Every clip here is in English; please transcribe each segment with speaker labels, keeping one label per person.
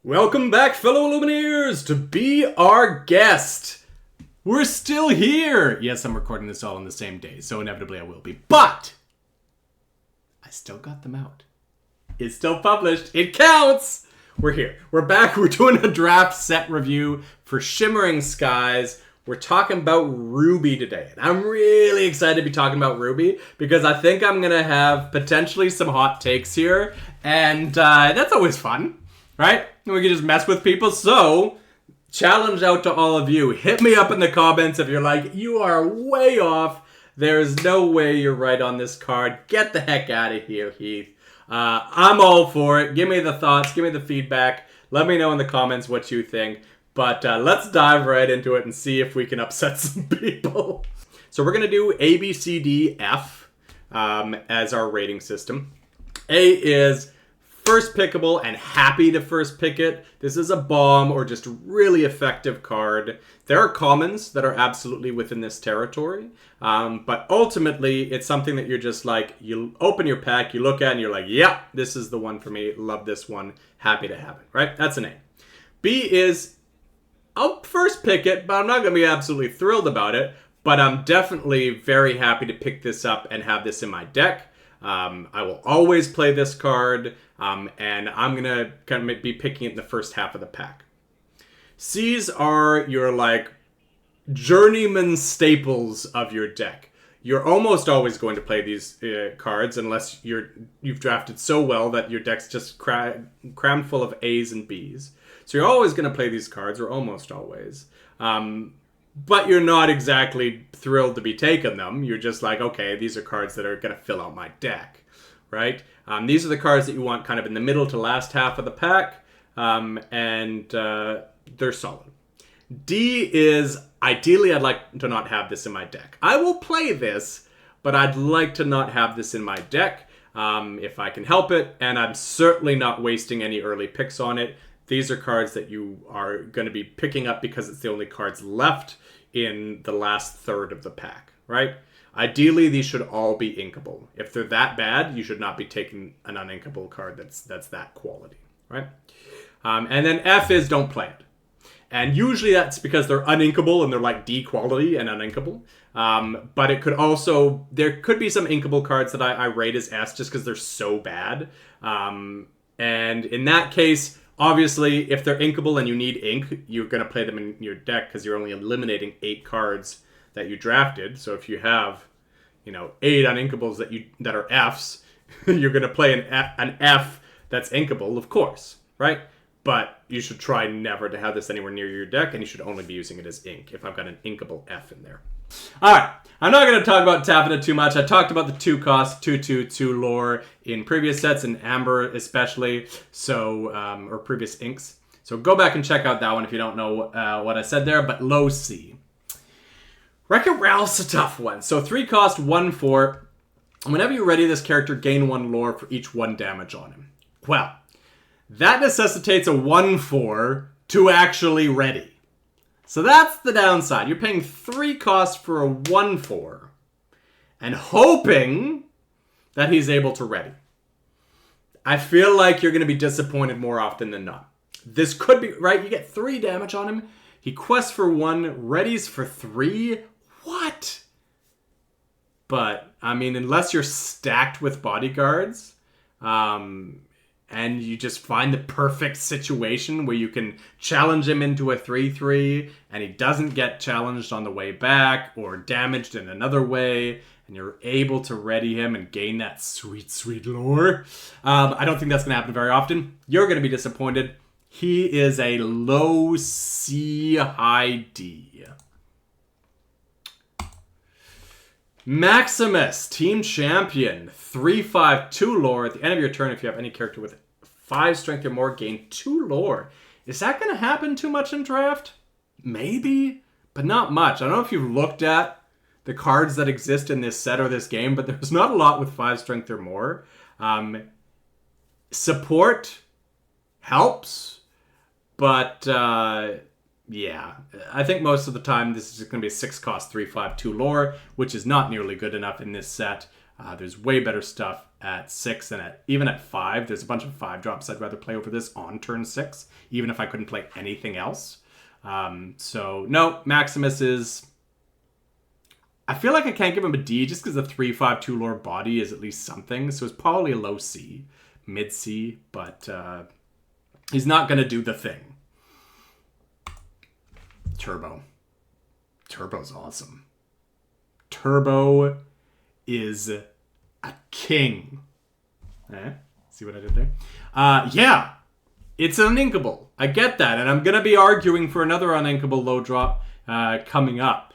Speaker 1: Welcome back, fellow Illumineers, to be our guest. We're still here. Yes, I'm recording this all on the same day, so inevitably I will be. But I still got them out. It's still published. It counts. We're here. We're back. We're doing a draft set review for Shimmering Skies. We're talking about Ruby today. And I'm really excited to be talking about Ruby because I think I'm going to have potentially some hot takes here. And that's always fun, right? We can just mess with people. So, challenge out to all of you. Hit me up in the comments if you're like, you are way off. There's no way you're right on this card. Get the heck out of here, Heath. I'm all for it. Give me the thoughts. Give me the feedback. Let me know in the comments what you think. But let's dive right into it and see if we can upset some people. So we're going to do A, B, C, D, F as our rating system. A is first pickable and happy to first pick it. This is a bomb or just really effective card. There are commons that are absolutely within this territory. But ultimately, it's something that you're just like, you open your pack, you look at it, and you're like, yeah, this is the one for me. Love this one. Happy to have it, right? That's an A. B is, I'll first pick it, but I'm not going to be absolutely thrilled about it. But I'm definitely very happy to pick this up and have this in my deck. I will always play this card, and I'm going to kind of be picking it in the first half of the pack. C's are your, like, journeyman staples of your deck. You're almost always going to play these cards unless you've drafted so well that your deck's just crammed full of A's and B's. So you're always going to play these cards, or almost always. But you're not exactly thrilled to be taking them. You're just like, okay, these are cards that are going to fill out my deck, right? These are the cards that you want kind of in the middle to last half of the pack, and they're solid. D is, ideally, I'd like to not have this in my deck. I will play this, but I'd like to not have this in my deck if I can help it, and I'm certainly not wasting any early picks on it. These are cards that you are going to be picking up because it's the only cards left in the last third of the pack, right? Ideally, these should all be inkable. If they're that bad, you should not be taking an uninkable card that's that quality, right? And then F is don't play it. And usually that's because they're uninkable and they're like D quality and uninkable. But it could also, there could be some inkable cards that I rate as S just because they're so bad. And in that case, obviously, if they're inkable and you need ink, you're going to play them in your deck because you're only eliminating 8 cards that you drafted. So if you have, 8 uninkables that are Fs, you're going to play an F that's inkable, of course, right? But you should try never to have this anywhere near your deck, and you should only be using it as ink if I've got an inkable F in there. All right, I'm not going to talk about tapping it too much. I talked about the 2 cost, 2/2 lore in previous sets, in Amber especially, so or previous inks. So go back and check out that one if you don't know what I said there, but low C. Wreck-It Ralph's a tough one. So 3 cost, 1/4. Whenever you ready this character, gain 1 lore for each 1 damage on him. Well, that necessitates a 1/4 to actually ready. So that's the downside. You're paying 3 costs for a 1/4 and hoping that he's able to ready. I feel like you're going to be disappointed more often than not. This could be, right? You get 3 damage on him. He quests for 1, readies for 3. What? But, I mean, unless you're stacked with bodyguards, and you just find the perfect situation where you can challenge him into a 3/3 and he doesn't get challenged on the way back or damaged in another way, and you're able to ready him and gain that sweet, sweet lore. I don't think that's going to happen very often. You're going to be disappointed. He is a low C, high D. Maximus, team champion, 3/5/2 lore. At the end of your turn, if you have any character with 5 strength or more, gain 2 lore. Is that going to happen too much in draft? Maybe, but not much. I don't know if you've looked at the cards that exist in this set or this game, but there's not a lot with 5 strength or more. Support helps, but yeah, I think most of the time this is going to be a 6 cost 3/5/2 lore, which is not nearly good enough in this set. There's way better stuff at 6 and even at 5. There's a bunch of 5-drops I'd rather play over this on turn 6, even if I couldn't play anything else. So, no, Maximus is... I feel like I can't give him a D just because the 3/5/2 lore body is at least something. So it's probably a low C, mid C, but he's not going to do the thing. Turbo. Turbo's awesome. Turbo is a king. See what I did there? Yeah, it's uninkable. I get that, and I'm going to be arguing for another uninkable low drop coming up.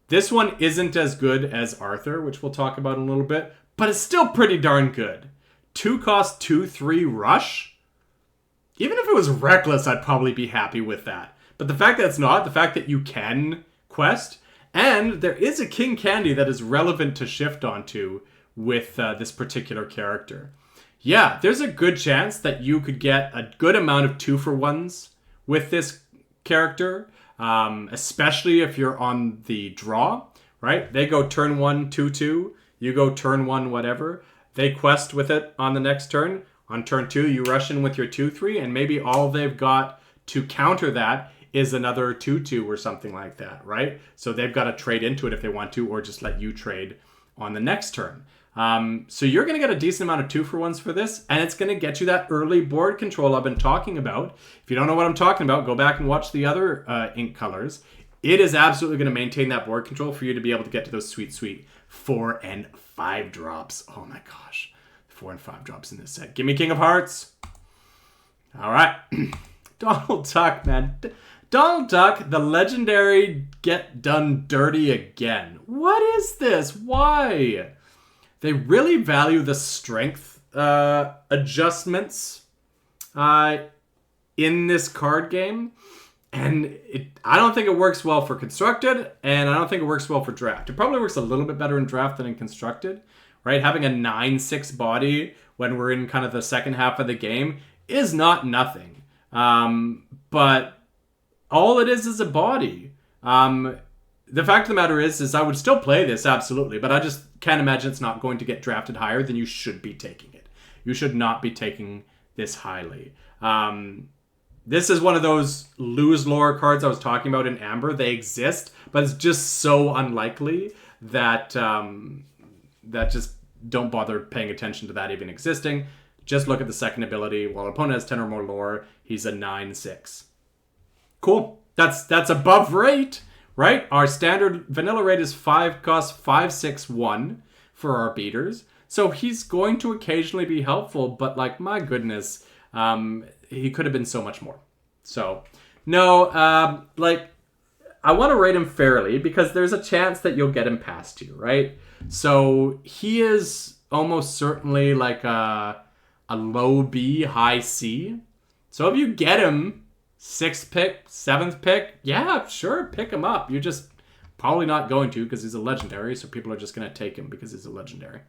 Speaker 1: This one isn't as good as Arthur, which we'll talk about in a little bit, but it's still pretty darn good. 2 cost 2/3 rush? Even if it was reckless, I'd probably be happy with that. But the fact that it's not, the fact that you can quest, and there is a King Candy that is relevant to shift onto with this particular character. Yeah, there's a good chance that you could get a good amount of 2-for-1s with this character. Especially if you're on the draw, right? They go turn 1, 2/2. You go turn 1, whatever. They quest with it on the next turn. On turn 2, you rush in with your 2/3, and maybe all they've got to counter that is another 2/2 or something like that, right? So they've got to trade into it if they want to, or just let you trade on the next turn. So you're going to get a decent amount of 2-for-1s for this, and it's going to get you that early board control I've been talking about. If you don't know what I'm talking about, go back and watch the other ink colors. It is absolutely going to maintain that board control for you to be able to get to those sweet, sweet 4 and 5 drops. Oh my gosh. 4 and 5 drops in this set. Give me King of Hearts. All right. Donald Duck, man. Donald Duck, the legendary get done dirty again. What is this? Why? They really value the strength adjustments in this card game. And I don't think it works well for Constructed, and I don't think it works well for Draft. It probably works a little bit better in Draft than in Constructed, right? Having a 9/6 body when we're in kind of the second half of the game is not nothing. But all it is a body. The fact of the matter is I would still play this, absolutely, but I just can't imagine it's not going to get drafted higher than you should be taking it. You should not be taking this highly. This is one of those lose lore cards I was talking about in Amber. They exist, but it's just so unlikely that that just don't bother paying attention to that even existing. Just look at the second ability. While an opponent has 10 or more lore, he's a 9/6. Cool. That's above rate. Right? Our standard vanilla rate is 5, cost 5/6/1 for our beaters. So he's going to occasionally be helpful, but like, my goodness, he could have been so much more. So, no, I want to rate him fairly because there's a chance that you'll get him past you, right? So he is almost certainly like a low B, high C. So if you get him 6th pick, 7th pick, yeah, sure, pick him up. You're just probably not going to because he's a legendary, so people are just going to take him because he's a legendary.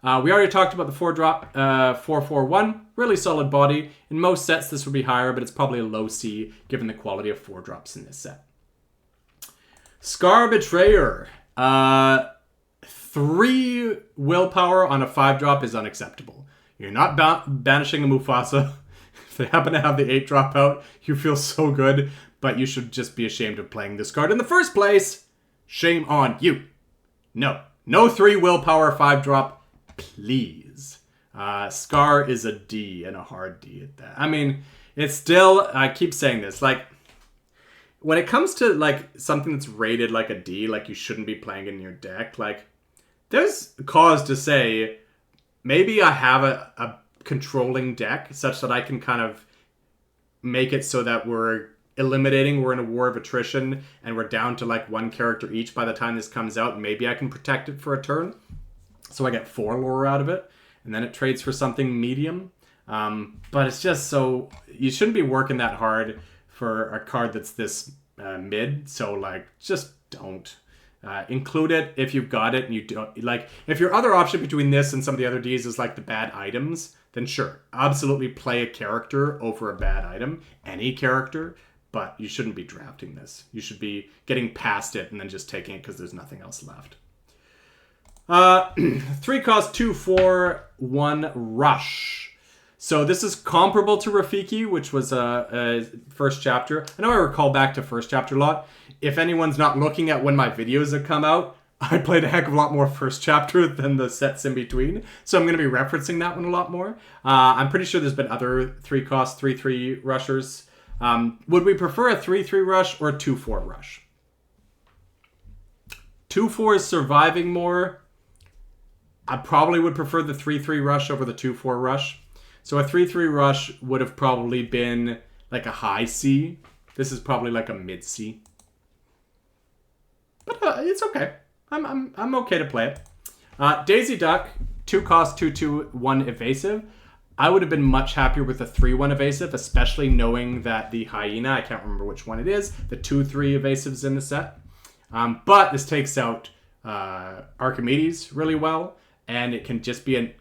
Speaker 1: We already talked about the 4-drop 4/4/1. Really solid body. In most sets, this would be higher, but it's probably a low C given the quality of 4-drops in this set. Scar Betrayer. 3 willpower on a 5-drop is unacceptable. You're not banishing the Mufasa. If they happen to have the 8-drop out, you feel so good, but you should just be ashamed of playing this card in the first place. Shame on you. No 3 willpower 5-drop, please. Scar is a D, and a hard D at that. I mean, it's still, I keep saying this, like, when it comes to, like, something that's rated like a D, like you shouldn't be playing in your deck, like, there's cause to say, maybe I have a controlling deck such that I can kind of make it so that we're in a war of attrition and we're down to like 1 character each by the time this comes out. Maybe I can protect it for a turn so I get 4 lore out of it and then it trades for something medium. But it's just so, you shouldn't be working that hard for a card that's this mid. So like, just don't. Include it if you've got it and you don't, like, if your other option between this and some of the other Ds is like the bad items, then sure, absolutely play a character over a bad item, any character, but you shouldn't be drafting this. You should be getting past it and then just taking it because there's nothing else left. 3 cost 2, 4, 1 rush. So this is comparable to Rafiki, which was a first chapter. I know I recall back to first chapter a lot. If anyone's not looking at when my videos have come out, I played a heck of a lot more first chapter than the sets in between. So I'm going to be referencing that one a lot more. I'm pretty sure there's been other 3 cost 3/3 rushers. Would we prefer a 3/3 rush or a 2/4 rush? 2/4 is surviving more. I probably would prefer the 3/3 rush over the 2/4 rush. So a 3/3 rush would have probably been like a high C. This is probably like a mid C. But it's okay. I'm okay to play it. Daisy Duck, 2 cost 2/2, 1 evasive. I would have been much happier with a 3/1 evasive, especially knowing that the hyena, I can't remember which one it is, the 2/3 evasives in the set. But this takes out Archimedes really well, and it can just be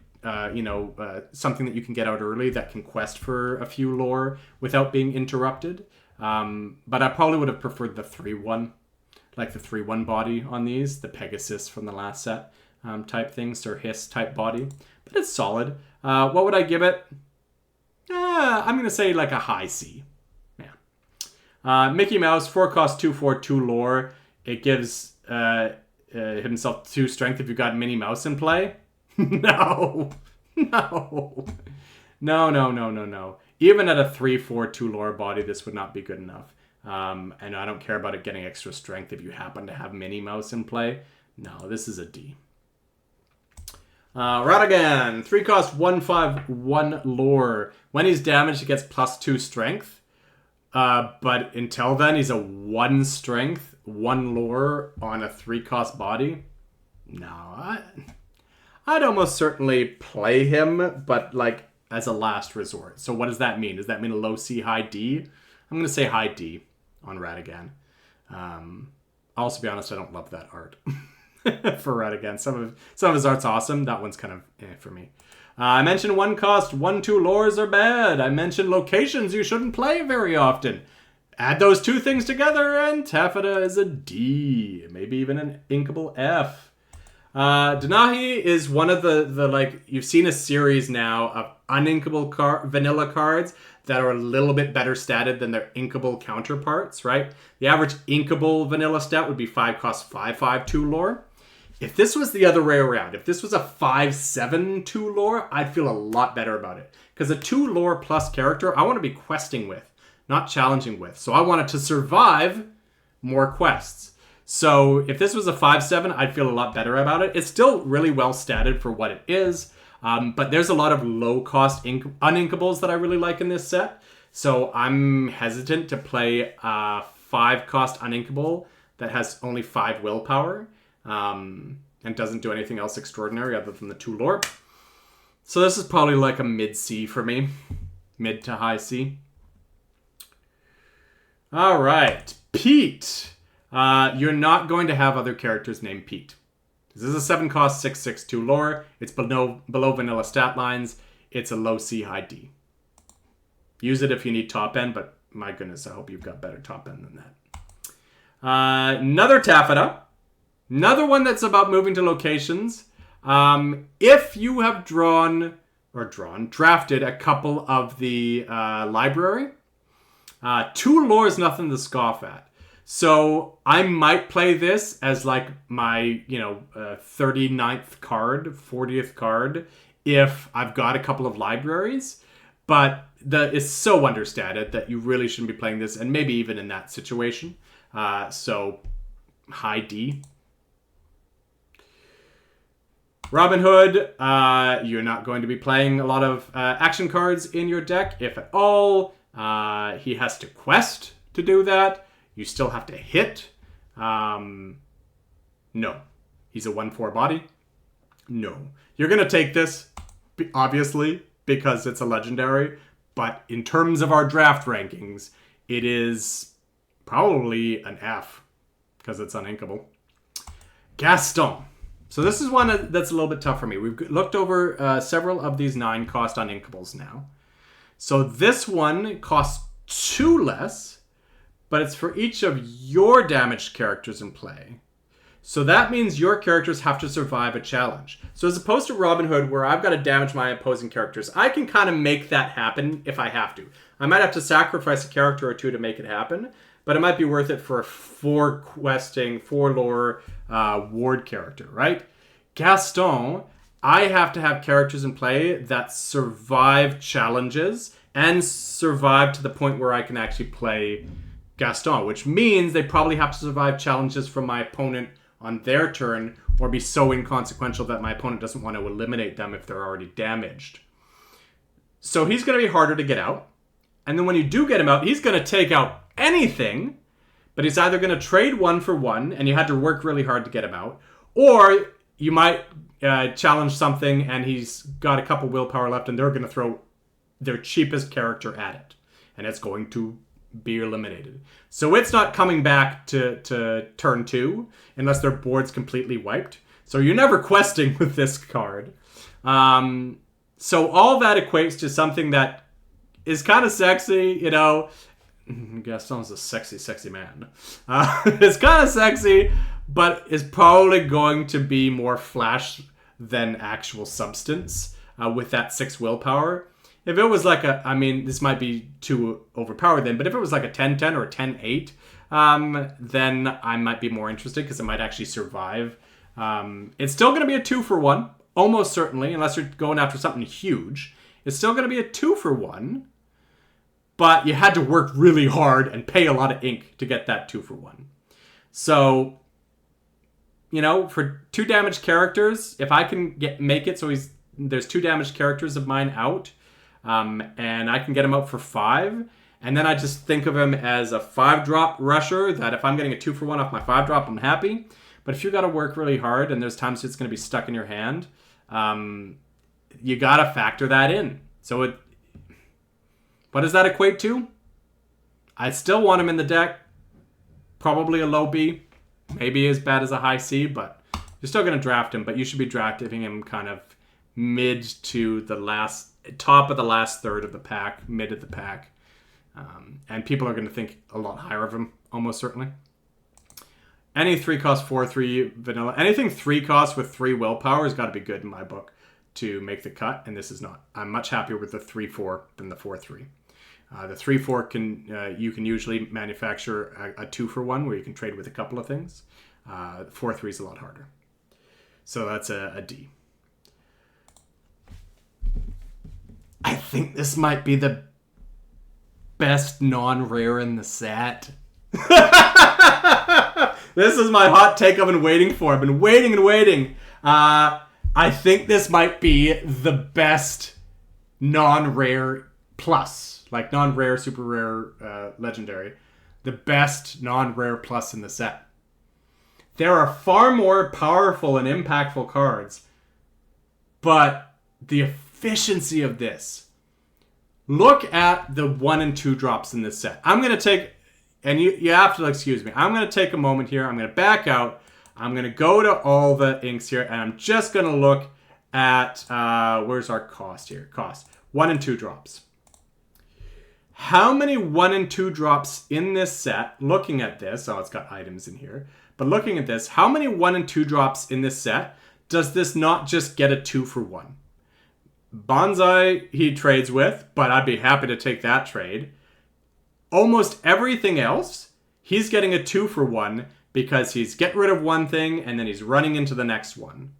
Speaker 1: something that you can get out early that can quest for a few lore without being interrupted. But I probably would have preferred the 3/1, like the 3/1 body on these, the Pegasus from the last set type thing, Sir Hiss type body. But it's solid. What would I give it? I'm going to say like a high C. Yeah. Mickey Mouse, 4 cost 2, 4, 2 lore. It gives himself 2 strength if you've got Minnie Mouse in play. No. Even at a 3, 4, 2 lore body, this would not be good enough. And I don't care about it getting extra strength if you happen to have Minnie Mouse in play. No, this is a D. Radagan, 3 cost 1, 5, 1 lore. When he's damaged, he gets +2 strength. But until then, he's a 1 strength, 1 lore on a 3 cost body. No, I'd almost certainly play him, but like as a last resort. So what does that mean? Does that mean a low C, high D? I'm going to say high D on Radagan. I'll also be honest, I don't love that art for Radagan. Some of his art's awesome. That one's kind of for me. I mentioned 1 cost, 1, 2 lores are bad. I mentioned locations you shouldn't play very often. Add those 2 things together and Taffeta is a D. Maybe even an inkable F. Denahi is one of the like, you've seen a series now of uninkable vanilla cards that are a little bit better statted than their inkable counterparts, right? The average inkable vanilla stat would be 5 cost 5, 5, 2 lore. If this was the other way around, if this was a 5, 7, 2 lore, I'd feel a lot better about it. Because a 2 lore plus character, I want to be questing with, not challenging with. So I want it to survive more quests. So if this was a 5-7, I'd feel a lot better about it. It's still really well statted for what it is, but there's a lot of low-cost uninkables that I really like in this set. So I'm hesitant to play a 5-cost uninkable that has only 5 willpower and doesn't do anything else extraordinary other than the 2 lore. So this is probably like a mid-C for me. Mid to high C. All right, Pete. You're not going to have other characters named Pete. This is a 7 cost 6, 6, 2 lore. It's below vanilla stat lines. It's a low C, high D. Use it if you need top end, but my goodness, I hope you've got better top end than that. Another Taffeta. Another one that's about moving to locations. If you have drafted a couple of the library, 2 lore is nothing to scoff at. So I might play this as like my, 39th card, 40th card, if I've got a couple of libraries. But it's so understated that you really shouldn't be playing this, and maybe even in that situation. So high D. Robin Hood, you're not going to be playing a lot of action cards in your deck, if at all. He has to quest to do that. You still have to hit. No. He's a 1/4 body. No. You're going to take this, obviously, because it's a legendary. But in terms of our draft rankings, it is probably an F, because it's uninkable. Gaston. So this is one that's a little bit tough for me. We've looked over several of these 9 cost uninkables now. So this one costs 2 less, but it's for each of your damaged characters in play. So that means your characters have to survive a challenge. So as opposed to Robin Hood, where I've got to damage my opposing characters, I can kind of make that happen if I have to. I might have to sacrifice a character or two to make it happen, but it might be worth it for a 4 questing, 4 lore ward character, right? Gaston, I have to have characters in play that survive challenges and survive to the point where I can actually play Gaston, which means they probably have to survive challenges from my opponent on their turn, or be so inconsequential that my opponent doesn't want to eliminate them if they're already damaged. So he's going to be harder to get out. And then when you do get him out, he's going to take out anything, but he's either going to trade 1 for 1, and you had to work really hard to get him out, or you might challenge something and he's got a couple willpower left and they're going to throw their cheapest character at it, and it's going to be eliminated. So it's not coming back to turn 2 unless their board's completely wiped. So you're never questing with this card. So all that equates to something that is kind of sexy, you know. Gaston's a sexy man. It's kind of sexy, but is probably going to be more flash than actual substance with that 6 willpower. If it was like a, I mean, this might be too overpowered then, but if it was like a 10-10 or a 10-8, then I might be more interested because it might actually survive. It's still going to be a 2 for 1, almost certainly, unless you're going after something huge. It's still going to be a 2 for 1, but you had to work really hard and pay a lot of ink to get that 2 for 1. So, you know, for 2 damaged characters, if I can make it so there's 2 damaged characters of mine out, and I can get him out for 5, and then I just think of him as a 5-drop rusher, that if I'm getting a 2 for 1 off my 5-drop, I'm happy. But if you got to work really hard and there's times it's going to be stuck in your hand, you got to factor that in. So what does that equate to? I still want him in the deck. Probably a low B. Maybe as bad as a high C, but you're still going to draft him. But you should be drafting him kind of mid to the top of the last third of the pack, mid of the pack. And people are going to think a lot higher of him, almost certainly. Any 3-cost 4/3 vanilla, anything 3 cost with 3 willpower has got to be good in my book to make the cut, and this is not. I'm much happier with the 3/4 than the 4/3. The 3/4 you can usually manufacture a 2 for 1 where you can trade with a couple of things. 4/3 is a lot harder. So that's a D. I think this might be the best non-rare in the set. This is my hot take I've been waiting for. I've been waiting and waiting. I think this might be the best non-rare plus. Like non-rare, super rare, legendary. The best non-rare plus in the set. There are far more powerful and impactful cards. But the efficiency of this. Look at the 1 and 2 drops in this set. I'm going to take, and you have to excuse me, I'm going to take a moment here. I'm going to back out. I'm going to go to all the inks here, and I'm just going to look at, where's our cost here? Cost. 1 and 2 drops. How many 1 and 2 drops in this set, looking at this, oh, it's got items in here, but looking at this, how many 1 and 2 drops in this set does this not just get a 2 for 1? Bonsai he trades with, but I'd be happy to take that trade. Almost everything else, he's getting a 2 for 1 because he's getting rid of one thing and then he's running into the next one.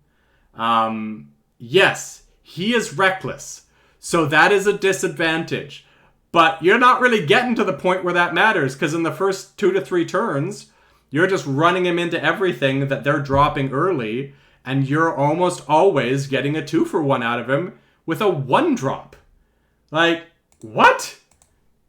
Speaker 1: Yes, he is reckless, so that is a disadvantage. But you're not really getting to the point where that matters, because in the first 2 to 3 turns, you're just running him into everything that they're dropping early, and you're almost always getting a 2 for 1 out of him with a 1 drop. Like, what?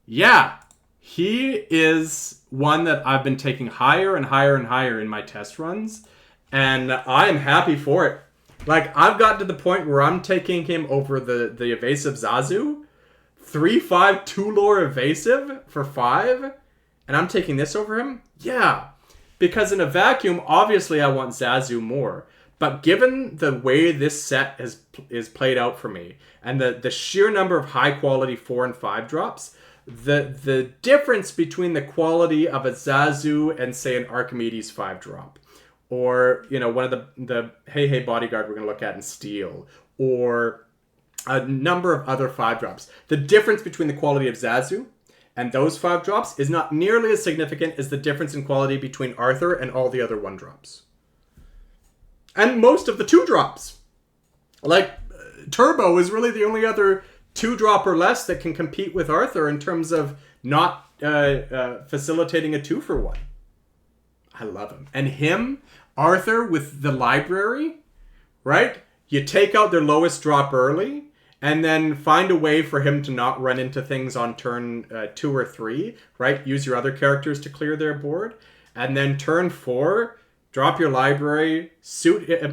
Speaker 1: Yeah, he is one that I've been taking higher and higher and higher in my test runs, and I'm happy for it. Like, I've gotten to the point where I'm taking him over the evasive Zazu, 3/5 2-lore evasive for 5, and I'm taking this over him? Yeah, because in a vacuum, obviously I want Zazu more. But given the way this set is played out for me, and the sheer number of high-quality 4 and 5 drops, the difference between the quality of a Zazu and, say, an Archimedes 5-drop, or, you know, one of the Hey Bodyguard we're going to look at in Steel, or a number of other 5-drops. The difference between the quality of Zazu and those 5-drops is not nearly as significant as the difference in quality between Arthur and all the other 1-drops. And most of the 2-drops. Like, Turbo is really the only other 2-drop or less that can compete with Arthur in terms of not facilitating a 2-for-1. I love him. And him, Arthur, with the library, right? You take out their lowest drop early, and then find a way for him to not run into things on turn 2 or 3, right? Use your other characters to clear their board. And then turn 4, drop your library,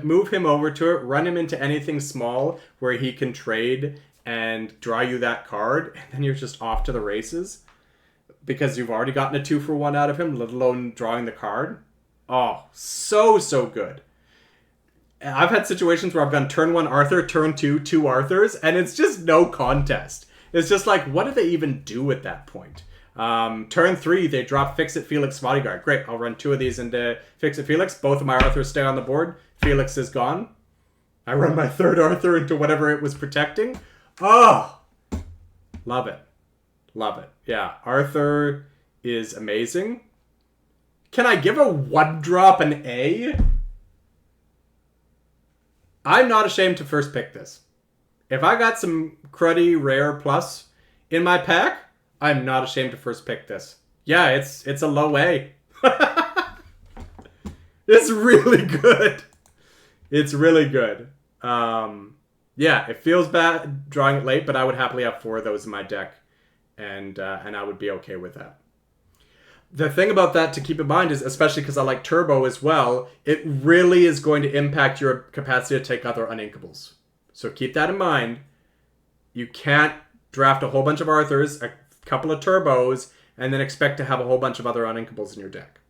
Speaker 1: move him over to it, run him into anything small where he can trade and draw you that card, and then you're just off to the races. Because you've already gotten a 2-for-1 out of him, let alone drawing the card. Oh, so good. I've had situations where I've gone turn 1 Arthur, turn 2 Arthurs, and it's just no contest. It's just like, what do they even do at that point? Turn 3, they drop Fix-It Felix Bodyguard. Great, I'll run 2 of these into Fix-It Felix. Both of my Arthurs stay on the board. Felix is gone. I run my 3rd Arthur into whatever it was protecting. Oh, love it. Love it. Yeah, Arthur is amazing. Can I give a 1-drop an A? I'm not ashamed to first pick this. If I got some cruddy rare plus in my pack, I'm not ashamed to first pick this. Yeah, it's a low A. It's really good. It's really good. Yeah, it feels bad drawing it late, but I would happily have 4 of those in my deck, and I would be okay with that. The thing about that to keep in mind is, especially because I like Turbo as well, it really is going to impact your capacity to take other uninkables. So keep that in mind. You can't draft a whole bunch of Arthurs, a couple of Turbos, and then expect to have a whole bunch of other uninkables in your deck.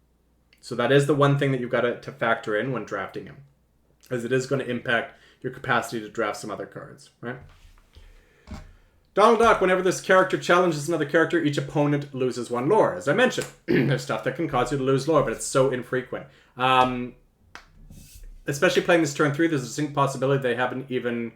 Speaker 1: So that is the one thing that you've got to factor in when drafting him, as it is going to impact your capacity to draft some other cards, right? Donald Duck, whenever this character challenges another character, each opponent loses 1 lore. As I mentioned, there's stuff that can cause you to lose lore, but it's so infrequent. Especially playing this turn 3, there's a distinct possibility they haven't even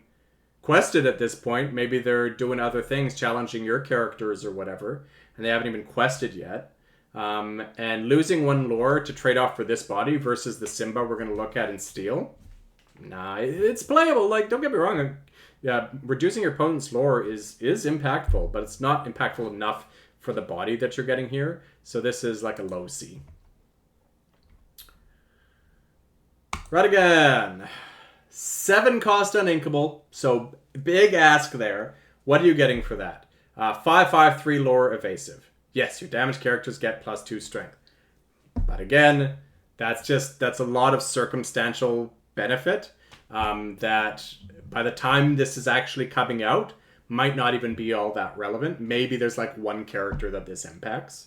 Speaker 1: quested at this point. Maybe they're doing other things, challenging your characters or whatever, and they haven't even quested yet. And losing 1 lore to trade off for this body versus the Simba we're going to look at in Steel. Nah, it's playable. Like, don't get me wrong. Yeah, reducing your opponent's lore is impactful, but it's not impactful enough for the body that you're getting here. So this is like a low C. Right again. 7 cost uninkable, so big ask there. What are you getting for that? 5/5/3 lore evasive. Yes, your damaged characters get +2 strength. But again, that's a lot of circumstantial benefit that by the time this is actually coming out might not even be all that relevant. Maybe there's like 1 character that this impacts.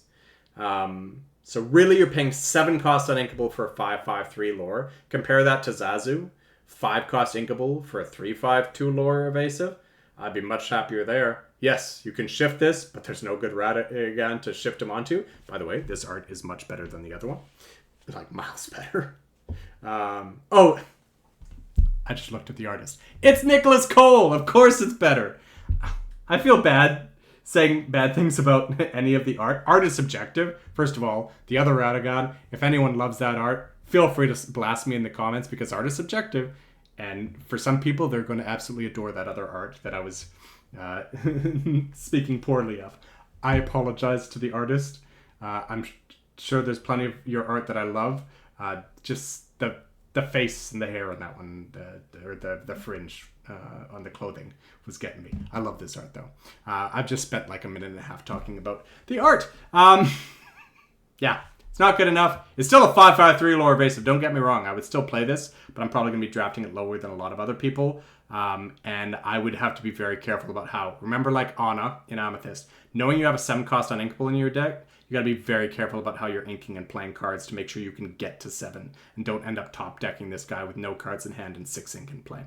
Speaker 1: So really you're paying 7 cost on inkable for a 5/5/3 lore. Compare that to Zazu. 5 cost inkable for a 3/5/2 lore evasive. I'd be much happier there. Yes, you can shift this, but there's no good Radagon to shift him onto. By the way, this art is much better than the other one. Like miles better. Oh, I just looked at the artist. It's Nicholas Cole. Of course it's better. I feel bad saying bad things about any of the art. Art is subjective. First of all, the other Radagon, if anyone loves that art, feel free to blast me in the comments because art is subjective. And for some people, they're going to absolutely adore that other art that I was speaking poorly of. I apologize to the artist. I'm sure there's plenty of your art that I love. Just the face and the hair on that one, the fringe on the clothing was getting me. I love this art though. I've just spent like a minute and a half talking about the art. Yeah, it's not good enough. It's still a 5/5/3 lore evasive. Don't get me wrong. I would still play this, but I'm probably going to be drafting it lower than a lot of other people. And I would have to be very careful about how. Remember, like Anna in Amethyst, knowing you have a 7 cost on inkable in your deck, you got to be very careful about how you're inking and playing cards to make sure you can get to 7 and don't end up top decking this guy with no cards in hand and 6 ink in play.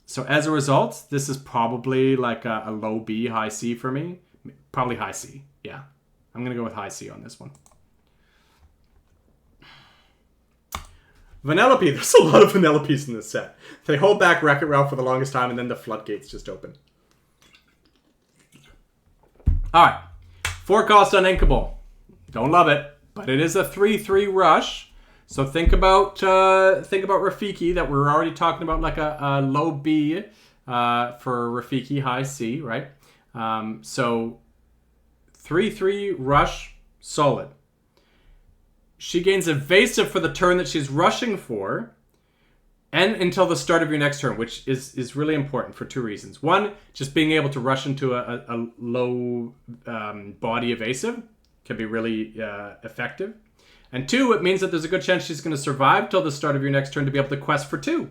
Speaker 1: So as a result, this is probably like a low B, high C for me. Probably high C. Yeah, I'm going to go with high C on this one. Vanellope. There's a lot of Vanellopes in this set. They hold back Wreck-It Ralph for the longest time, and then the floodgates just open. Alright. 4-cost uninkable. Don't love it, but it is a 3/3 rush. So think about Rafiki, that we're already talking about, like a low B for Rafiki, high C, right? So 3/3 rush, solid. She gains evasive for the turn that she's rushing for, and until the start of your next turn, which is really important for 2 reasons. One, just being able to rush into a low body evasive can be really effective. And 2, it means that there's a good chance she's going to survive till the start of your next turn to be able to quest for 2,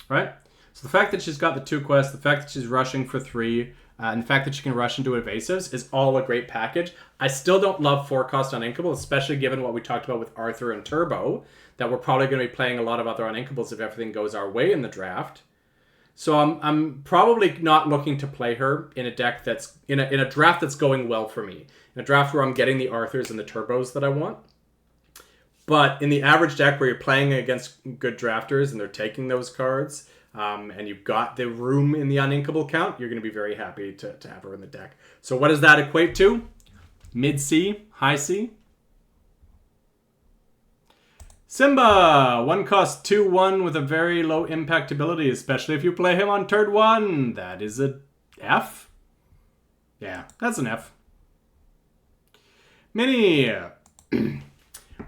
Speaker 1: right? So the fact that she's got the 2 quests, the fact that she's rushing for 3, and the fact that she can rush into evasives is all a great package. I still don't love 4-cost uninkable, especially given what we talked about with Arthur and Turbo, that we're probably going to be playing a lot of other uninkables if everything goes our way in the draft. So I'm probably not looking to play her in a deck that's in a draft that's going well for me. In a draft where I'm getting the Arthurs and the Turbos that I want. But in the average deck where you're playing against good drafters and they're taking those cards, and you've got the room in the uninkable count, you're going to be very happy to have her in the deck. So what does that equate to? Mid-C, high C. Simba, 1-cost 2/1 with a very low impact ability, especially if you play him on turn 1. That is a F. Yeah, that's an F. Mini.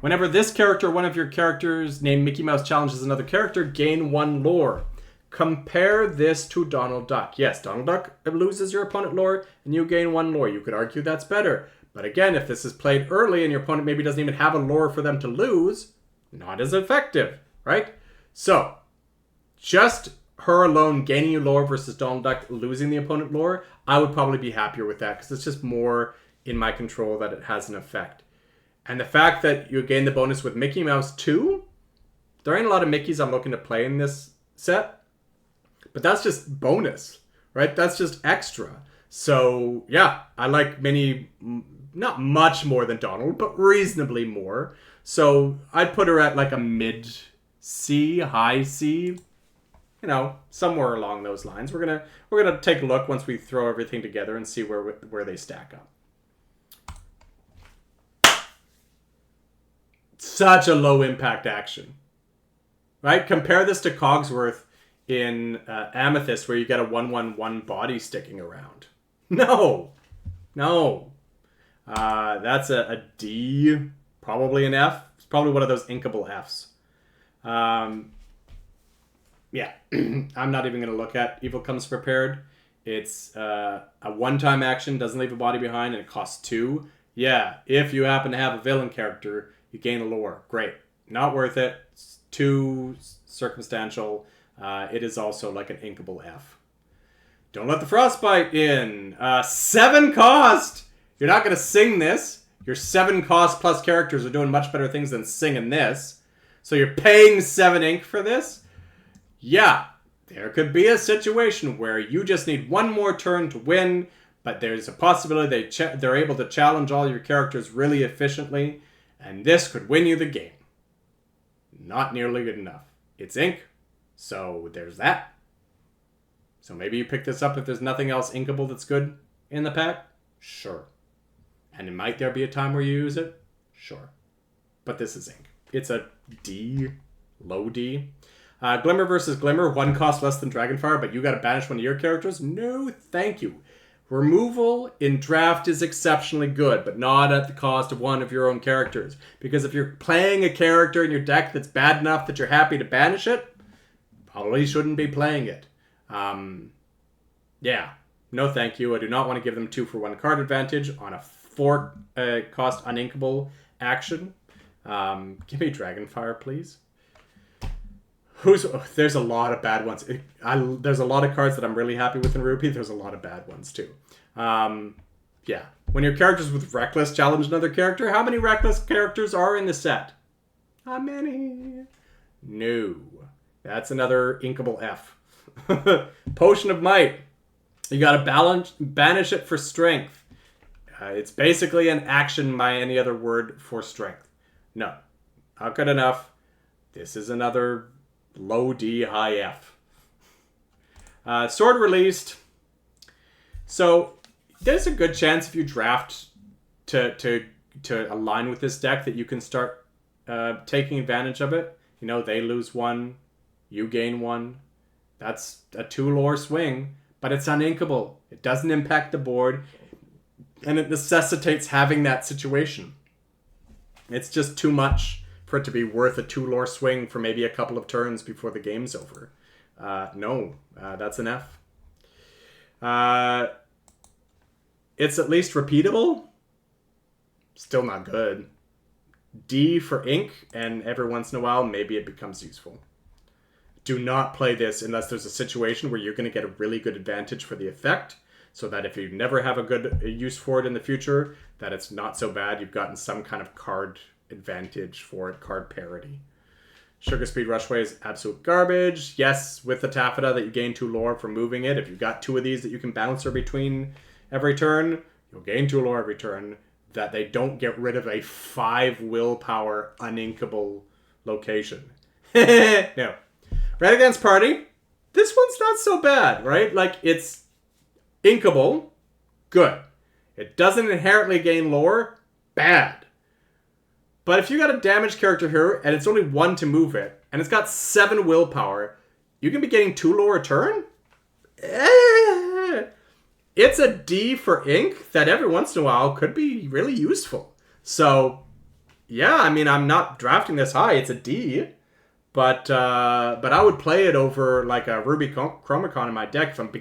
Speaker 1: Whenever this character or one of your characters named Mickey Mouse challenges another character, gain 1 lore. Compare this to Donald Duck. Yes, Donald Duck loses your opponent lore, and you gain 1 lore. You could argue that's better. But again, if this is played early and your opponent maybe doesn't even have a lore for them to lose, not as effective, right? So, just her alone gaining you lore versus Donald Duck losing the opponent lore, I would probably be happier with that because it's just more in my control that it has an effect. And the fact that you gain the bonus with Mickey Mouse too, there ain't a lot of Mickeys I'm looking to play in this set. But that's just bonus, right? That's just extra. So, yeah, I like Minnie not much more than Donald, but reasonably more. So, I'd put her at like a mid-C, high C, you know, somewhere along those lines. We're gonna take a look once we throw everything together and see where they stack up. Such a low impact action, right? Compare this to Cogsworth in Amethyst, where you get a 1/1/1 body sticking around. No. That's a D, probably an F. It's probably one of those inkable Fs. Yeah, I'm not even going to look at Evil Comes Prepared. It's a one-time action, doesn't leave a body behind, and it costs 2. Yeah, if you happen to have a villain character, you gain a lore. Great. Not worth it. It's too circumstantial. It is also like an inkable F. Don't let the frostbite in. 7 cost! You're not going to sing this. Your 7 cost plus characters are doing much better things than singing this. So you're paying 7 ink for this? Yeah, there could be a situation where you just need 1 more turn to win, but there's a possibility they're able to challenge all your characters really efficiently, and this could win you the game. Not nearly good enough. It's ink, so there's that. So maybe you pick this up if there's nothing else inkable that's good in the pack? Sure. And might there be a time where you use it? Sure. But this is ink. It's a D, low D. Glimmer versus Glimmer, 1 cost less than Dragonfire, but you gotta banish one of your characters? No, thank you. Removal in draft is exceptionally good, but not at the cost of one of your own characters. Because if you're playing a character in your deck that's bad enough that you're happy to banish it, probably shouldn't be playing it. Yeah, no thank you. I do not want to give them 2 for 1 card advantage on a 4 cost uninkable action. Give me Dragonfire, please. There's a lot of bad ones. There's a lot of cards that I'm really happy with in Ruby. There's a lot of bad ones too. Yeah. When your characters with Reckless challenge another character, how many Reckless characters are in the set? How many? No. That's another inkable F. Potion of Might. You gotta banish it for strength. It's basically an action by any other word for strength. No. Not good enough. this is another low D, high F. Sword released. So there's a good chance if you draft to align with this deck that you can start taking advantage of it. You know, they lose 1, you gain 1. That's a 2 lore swing, but it's uninkable. It doesn't impact the board, and it necessitates having that situation. It's just too much for it to be worth a 2 lore swing for maybe a couple of turns before the game's over. No, that's an F. It's at least repeatable. Still not good. D for ink, and every once in a while, maybe it becomes useful. Do not play this unless there's a situation where you're going to get a really good advantage for the effect, so that if you never have a good use for it in the future, that it's not so bad. You've gotten some kind of card advantage for it, card parity. Sugar Speed Rushway is absolute garbage. Yes, with the taffeta that you gain 2 lore for moving it. If you've got 2 of these that you can bounce between every turn, you'll gain 2 lore every turn. That they don't get rid of a 5 willpower uninkable location. No. Red Against Party. This one's not so bad, right? Like, it's inkable. Good. It doesn't inherently gain lore. Bad. But if you got a damage character here, and it's only 1 to move it, and it's got 7 willpower, you can be getting 2 lore a turn? It's a D for ink that every once in a while could be really useful. So, yeah, I mean, I'm not drafting this high. It's a D. But I would play it over like a Ruby Chromicon in my deck if I'm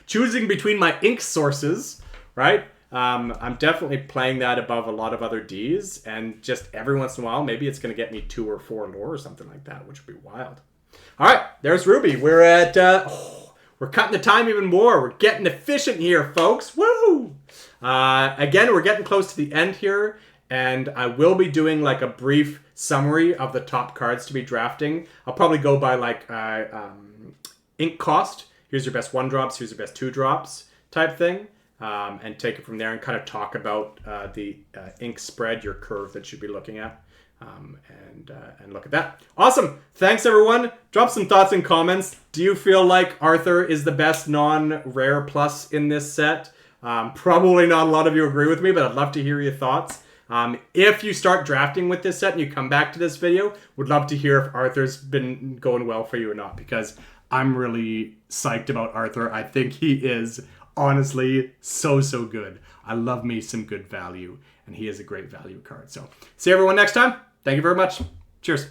Speaker 1: choosing between my ink sources, right? I'm definitely playing that above a lot of other Ds, and just every once in a while, maybe it's going to get me 2 or 4 lore or something like that, which would be wild. All right, there's Ruby. We're at, we're cutting the time even more. We're getting efficient here, folks. Woo! Again, we're getting close to the end here, and I will be doing like a brief summary of the top cards to be drafting. I'll probably go by like ink cost. Here's your best 1-drops. Here's your best 2-drops type thing. And take it from there and kind of talk about the ink spread, your curve that you'd be looking at, and look at that. Awesome. Thanks, everyone. Drop some thoughts and comments. Do you feel like Arthur is the best non-rare plus in this set? Probably not a lot of you agree with me, but I'd love to hear your thoughts. If you start drafting with this set and you come back to this video, would love to hear if Arthur's been going well for you or not, because I'm really psyched about Arthur. I think he is honestly so good. I love me some good value, and he is a great value card. So see everyone next time. Thank you very much. Cheers.